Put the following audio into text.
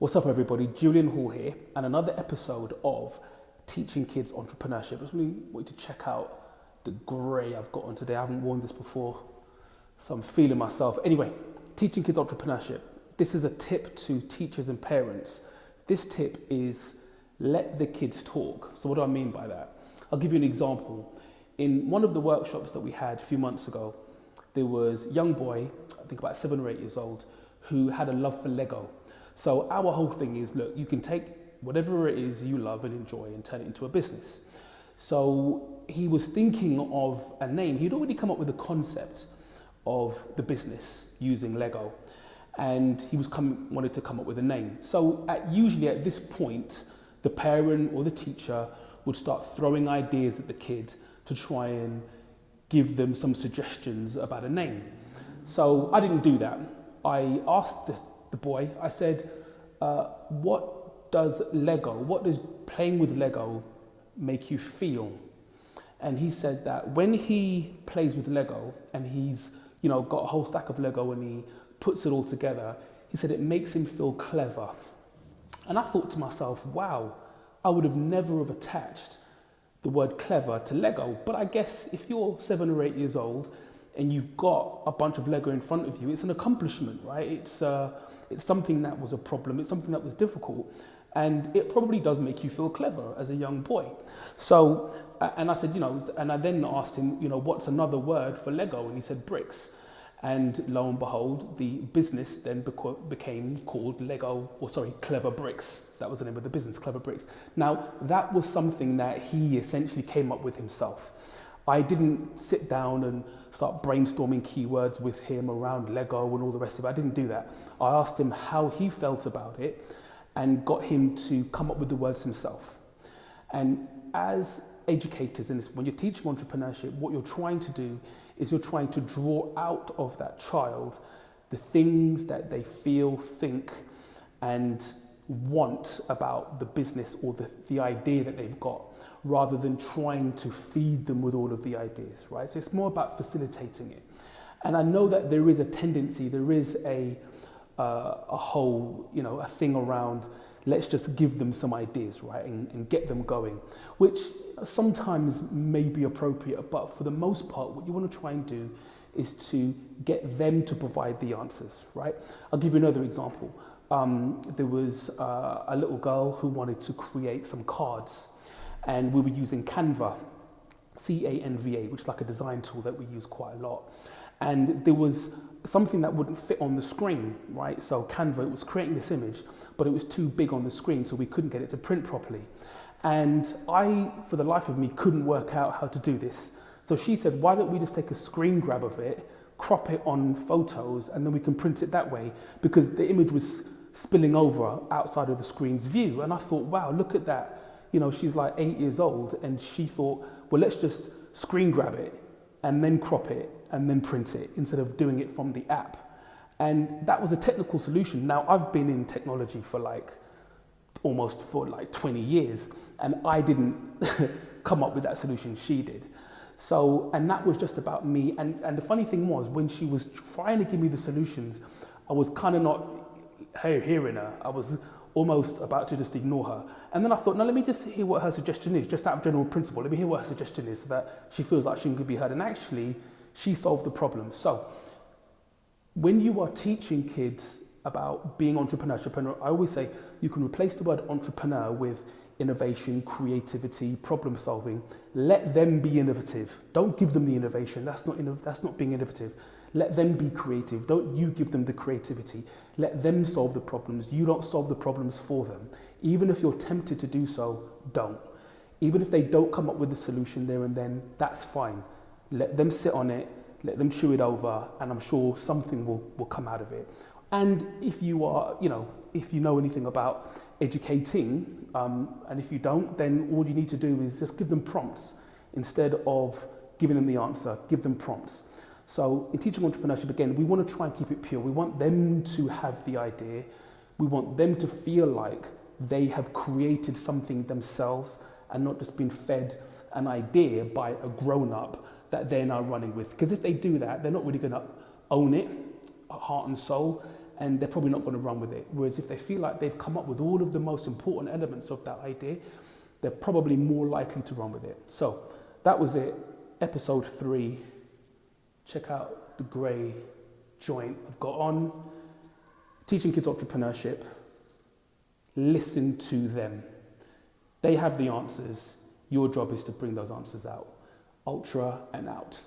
What's up, everybody? Julian Hall here, and another episode of Teaching Kids Entrepreneurship. I just really want you to check out the grey I've got on today. I haven't worn this before, so I'm feeling myself. Anyway, Teaching Kids Entrepreneurship. This is a tip to teachers and parents. This tip is let the kids talk. So what do I mean by that? I'll give you an example. In one of the workshops that we had a few months ago, there was a young boy, I think about 7 or 8 years old, who had a love for Lego. So our whole thing is, look, you can take whatever it is you love and enjoy and turn it into a business. So he was thinking of a name. He'd already come up with a concept of the business using Lego, and he was wanted to come up with a name. So usually at this point, the parent or the teacher would start throwing ideas at the kid to try and give them some suggestions about a name. So I didn't do that. I asked the boy, I said, what does playing with Lego make you feel? And he said that when he plays with Lego and he's, got a whole stack of Lego and he puts it all together, he said it makes him feel clever. And I thought to myself, wow, I would have never have attached the word clever to Lego. But I guess if you're 7 or 8 years old and you've got a bunch of Lego in front of you, it's an accomplishment, right? It's something that was a problem, it's something that was difficult, and it probably does make you feel clever as a young boy. So, and I said, and I then asked him, what's another word for Lego? And he said bricks. And lo and behold, the business then became called Clever Bricks. That was the name of the business, Clever Bricks. Now, that was something that he essentially came up with himself. I didn't sit down and start brainstorming keywords with him around Lego and all the rest of it. I didn't do that. I asked him how he felt about it and got him to come up with the words himself. And as educators in this, when you're teaching entrepreneurship, what you're trying to do is you're trying to draw out of that child the things that they feel, think, and want about the business or the idea that they've got, rather than trying to feed them with all of the ideas, right? So it's more about facilitating it. And I know that there is a tendency, there is a whole, a thing around, let's just give them some ideas, right? And get them going, which sometimes may be appropriate, but for the most part, what you want to try and do is to get them to provide the answers, right? I'll give you another example. There was a little girl who wanted to create some cards, and we were using Canva, C-A-N-V-A, which is like a design tool that we use quite a lot. And there was something that wouldn't fit on the screen, right? So Canva, it was creating this image, but it was too big on the screen, so we couldn't get it to print properly. And I, for the life of me, couldn't work out how to do this. So she said, why don't we just take a screen grab of it, crop it on photos, and then we can print it that way, because the image was spilling over outside of the screen's view. And I thought, wow, look at that. She's like 8 years old, and she thought, well, let's just screen grab it and then crop it and then print it instead of doing it from the app. And that was a technical solution. Now, I've been in technology for almost 20 years, and I didn't come up with that solution, she did. So, and that was just about me. And the funny thing was, when she was trying to give me the solutions, I was kind of not hearing her. I was almost about to just ignore her. And then I thought, no, let me just hear what her suggestion is, just out of general principle. Let me hear what her suggestion is so that she feels like she can be heard. And actually, she solved the problem. So when you are teaching kids about being entrepreneurship, I always say you can replace the word entrepreneur with innovation, creativity, problem solving. Let them be innovative. Don't give them the innovation. That's not being innovative. Let them be creative. Don't you give them the creativity. Let them solve the problems. You don't solve the problems for them. Even if you're tempted to do so, don't. Even if they don't come up with the solution there and then, that's fine. Let them sit on it, let them chew it over, and I'm sure something will come out of it. And if you are, if you know anything about educating, and if you don't, then all you need to do is just give them prompts. Instead of giving them the answer, give them prompts. So in teaching entrepreneurship, again, we want to try and keep it pure. We want them to have the idea. We want them to feel like they have created something themselves and not just been fed an idea by a grown-up that they're now running with. Because if they do that, they're not really going to own it, heart and soul, and they're probably not going to run with it. Whereas if they feel like they've come up with all of the most important elements of that idea, they're probably more likely to run with it. So that was it, episode 3. Check out the grey joint I've got on. Teaching kids entrepreneurship. Listen to them. They have the answers. Your job is to bring those answers out. Ultra and out.